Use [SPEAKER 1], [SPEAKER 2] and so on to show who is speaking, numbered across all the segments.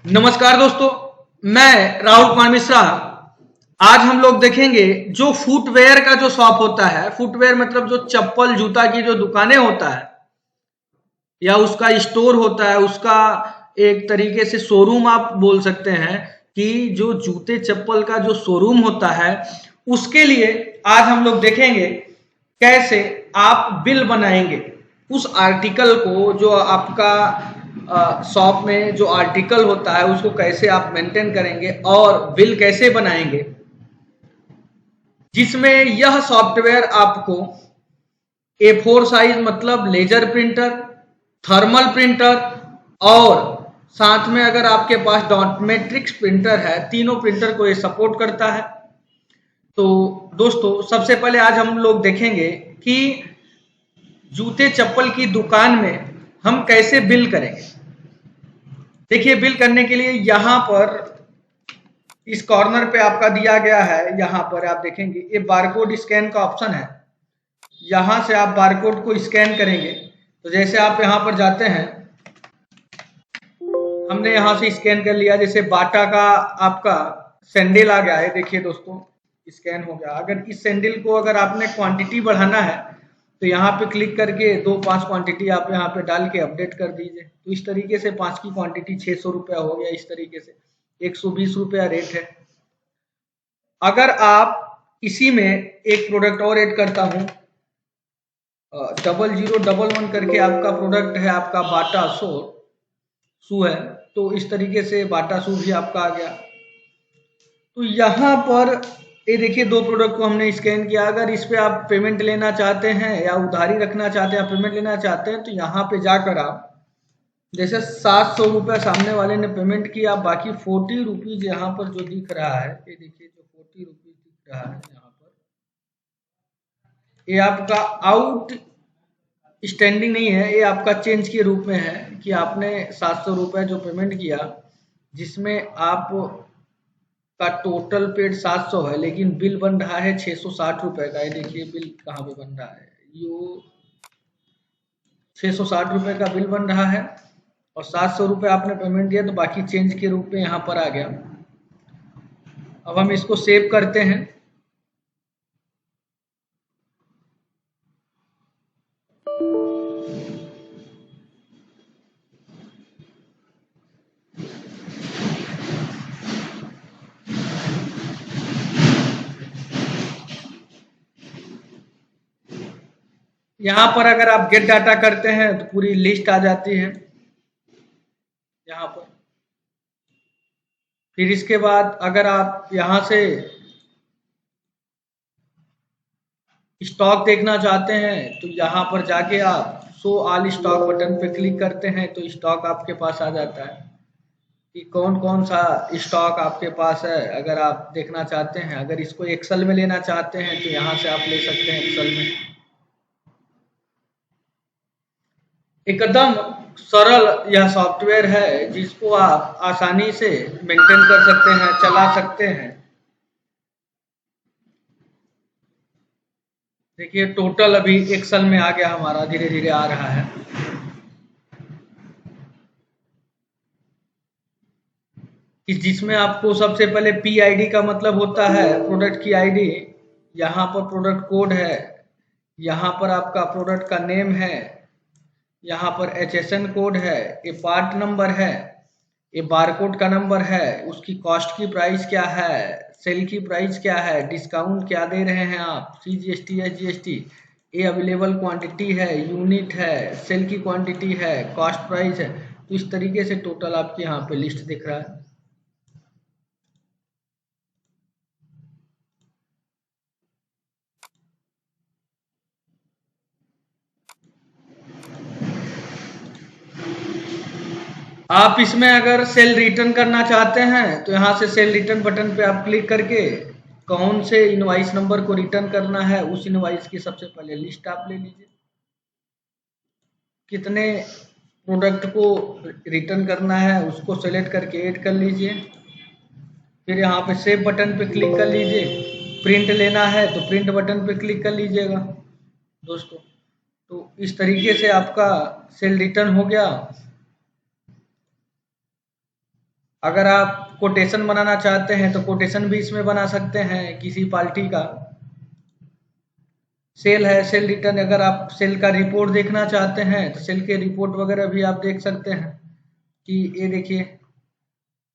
[SPEAKER 1] नमस्कार दोस्तों, मैं राहुल कुमार मिश्रा। आज हम लोग देखेंगे जो फुटवेयर का जो शॉप होता है। फुटवेयर मतलब जो चप्पल जूता की जो दुकानें होता है या उसका स्टोर होता है, उसका एक तरीके से शोरूम आप बोल सकते हैं कि जो जूते चप्पल का जो शोरूम होता है उसके लिए आज हम लोग देखेंगे कैसे आप बिल बनाएंगे। उस आर्टिकल को जो आपका शॉप में जो आर्टिकल होता है उसको कैसे आप मेंटेन करेंगे और बिल कैसे बनाएंगे, जिसमें यह सॉफ्टवेयर आपको A4 साइज मतलब लेजर प्रिंटर, थर्मल प्रिंटर और साथ में अगर आपके पास डॉट मैट्रिक्स प्रिंटर है, तीनों प्रिंटर को ये सपोर्ट करता है। तो दोस्तों सबसे पहले आज हम लोग देखेंगे कि जूते चप्पल की दुकान में हम कैसे बिल करेंगे। देखिए, बिल करने के लिए यहाँ पर इस कॉर्नर पे आपका दिया गया है, यहाँ पर आप देखेंगे ये बारकोड स्कैन का ऑप्शन है। यहाँ से आप बारकोड को स्कैन करेंगे तो जैसे आप यहाँ पर जाते हैं, हमने यहाँ से स्कैन कर लिया। जैसे बाटा का आपका सैंडल आ गया है, देखिए दोस्तों स्कैन हो गया। अगर इस सैंडल को अगर आपने क्वांटिटी बढ़ाना है तो यहाँ पे क्लिक करके 2-5 क्वांटिटी आप यहाँ पे डाल के अपडेट कर दीजिए। तो इस तरीके से 5 की क्वांटिटी 600 रुपया हो गया। इस तरीके से 120 रुपया रेट है। अगर आप इसी में एक प्रोडक्ट और ऐड करता हूँ, 0011 करके आपका प्रोडक्ट है, आपका बाटा शू है। तो इस तरीके से बाटा शू भी आपका आ गया। तो यहाँ पर ये देखिए, दो प्रोडक्ट को हमने स्कैन किया। अगर इस पे आप पेमेंट लेना चाहते हैं या उधारी रखना चाहते हैं या पेमेंट लेना चाहते हैं तो यहाँ पे जाकर आप जैसे 700 रुपया सामने वाले ने पेमेंट किया, बाकी 40 रुपीज यहाँ पर जो दिख रहा है, ये देखिए जो 40 रुपीज दिख रहा है यहाँ पर, ये आपका आउट स्टैंडिंग नहीं है, ये आपका चेंज के रूप में है कि आपने 700 रुपये जो पेमेंट किया, जिसमें आप का टोटल पेड 700 है, लेकिन बिल बन रहा है 660 रुपये का। ये देखिए बिल कहाँ पे बन रहा है, यो 660 रुपये का बिल बन रहा है और 700 रुपये आपने पेमेंट दिया तो बाकी चेंज के रूप में यहाँ पर आ गया। अब हम इसको सेव करते हैं। यहाँ पर अगर आप गेट डाटा करते हैं तो पूरी लिस्ट आ जाती है यहाँ पर। फिर इसके बाद अगर आप यहाँ से स्टॉक देखना चाहते हैं तो यहाँ पर जाके आप शो ऑल स्टॉक बटन पे क्लिक करते हैं तो स्टॉक आपके पास आ जाता है कि कौन कौन सा स्टॉक आपके पास है। अगर आप देखना चाहते हैं, अगर इसको एक्सेल में लेना चाहते हैं तो यहाँ से आप ले सकते हैं एक्सेल में। एकदम सरल यह सॉफ्टवेयर है जिसको आप आसानी से मेंटेन कर सकते हैं, चला सकते हैं। देखिए टोटल अभी एक्सेल में आ गया हमारा, धीरे धीरे आ रहा है। कि जिसमें आपको सबसे पहले PID का मतलब होता है प्रोडक्ट की आईडी, यहाँ पर प्रोडक्ट कोड है, यहाँ पर आपका प्रोडक्ट का नेम है, यहाँ पर HSN कोड है, ये पार्ट नंबर है, ये बारकोड का नंबर है, उसकी कॉस्ट की प्राइस क्या है, सेल की प्राइस क्या है, डिस्काउंट क्या दे रहे हैं आप, CGST SGST, ये अवेलेबल क्वांटिटी है, यूनिट है, सेल की क्वांटिटी है, कॉस्ट प्राइस है। तो इस तरीके से टोटल आपके यहाँ पे लिस्ट दिख रहा है। आप इसमें अगर सेल रिटर्न करना चाहते हैं तो यहाँ से सेल रिटर्न बटन पे आप क्लिक करके कौन से इनवाइस नंबर को रिटर्न करना है उस इनवाइस की सबसे पहले लिस्ट आप ले लीजिए, कितने प्रोडक्ट को रिटर्न करना है उसको सेलेक्ट करके ऐड कर लीजिए। फिर यहाँ पे सेव बटन पे क्लिक कर लीजिए। प्रिंट लेना है तो प्रिंट बटन पे क्लिक कर लीजिएगा दोस्तों। तो इस तरीके से आपका सेल रिटर्न हो गया। अगर आप कोटेशन बनाना चाहते हैं तो कोटेशन भी इसमें बना सकते हैं किसी पार्टी का। सेल है, सेल रिटर्न, अगर आप सेल का रिपोर्ट देखना चाहते हैं तो सेल के रिपोर्ट वगैरह भी आप देख सकते हैं कि ये देखिए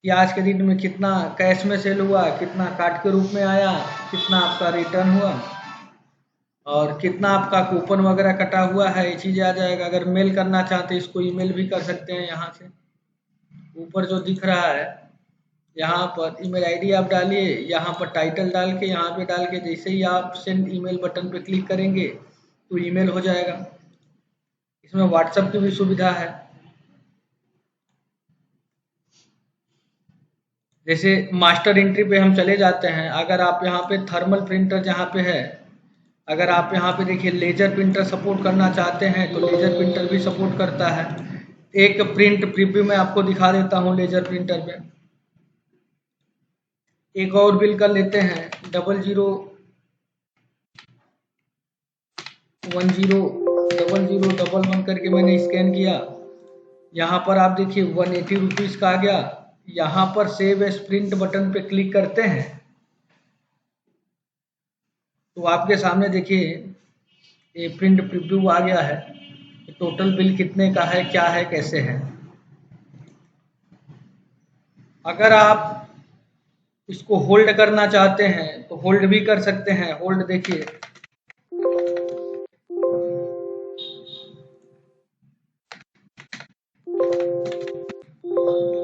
[SPEAKER 1] कि आज के दिन में कितना कैश में सेल हुआ, कितना कार्ड के रूप में आया, कितना आपका रिटर्न हुआ और कितना आपका कूपन वगैरह कटा हुआ है, ये चीज़ आ जाएगा। अगर मेल करना चाहते हैं इसको ईमेल भी कर सकते हैं। यहाँ से ऊपर जो दिख रहा है यहाँ पर ईमेल आईडी आप डालिए, यहाँ पर टाइटल डाल के यहाँ पे डाल के जैसे ही आप सेंड ईमेल बटन पे क्लिक करेंगे तो ईमेल हो जाएगा। इसमें व्हाट्सएप की भी सुविधा है। जैसे मास्टर एंट्री पे हम चले जाते हैं, अगर आप यहाँ पे थर्मल प्रिंटर जहाँ पे है, अगर आप यहाँ पे देखिए लेजर प्रिंटर सपोर्ट करना चाहते हैं तो लेजर प्रिंटर भी सपोर्ट करता है। एक प्रिंट प्रीव्यू में आपको दिखा देता हूँ लेजर प्रिंटर पे। एक और बिल कर लेते हैं 00100011 करके मैंने स्कैन किया। यहाँ पर आप देखिए 180 रुपीज़ का आ गया। यहाँ पर सेव एज प्रिंट बटन पे क्लिक करते हैं तो आपके सामने देखिए ये प्रिंट प्रीव्यू आ गया है। टोटल बिल कितने का है, क्या है, कैसे है। अगर आप इसको होल्ड करना चाहते हैं तो होल्ड भी कर सकते हैं। होल्ड देखिए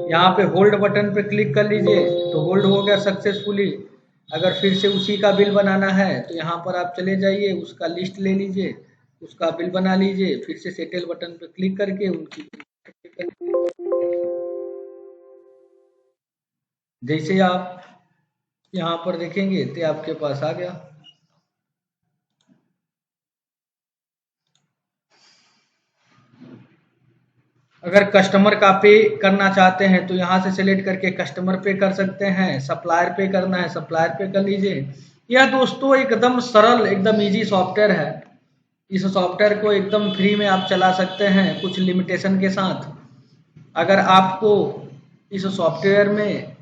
[SPEAKER 1] यहाँ पे होल्ड बटन पे क्लिक कर लीजिए तो होल्ड हो गया सक्सेसफुली। अगर फिर से उसी का बिल बनाना है तो यहाँ पर आप चले जाइए, उसका लिस्ट ले लीजिए, उसका बिल बना लीजिए, फिर से सेटल बटन पे क्लिक करके उनकी जैसे आप यहाँ पर देखेंगे तो आपके पास आ गया। अगर कस्टमर का पे करना चाहते हैं तो यहाँ से सिलेक्ट करके कस्टमर पे कर सकते हैं। सप्लायर पे करना है सप्लायर पे कर लीजिए। यह दोस्तों एकदम सरल, एकदम इजी सॉफ्टवेयर है। इस सॉफ्टवेयर को एकदम फ्री में आप चला सकते हैं कुछ लिमिटेशन के साथ। अगर आपको इस सॉफ्टवेयर में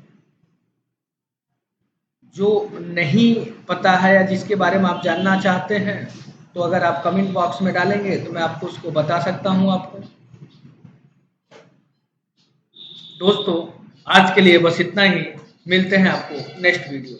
[SPEAKER 1] जो नहीं पता है या जिसके बारे में आप जानना चाहते हैं तो अगर आप कमेंट बॉक्स में डालेंगे तो मैं आपको उसको बता सकता हूँ आपको। दोस्तों आज के लिए बस इतना ही। मिलते हैं आपको नेक्स्ट वीडियो।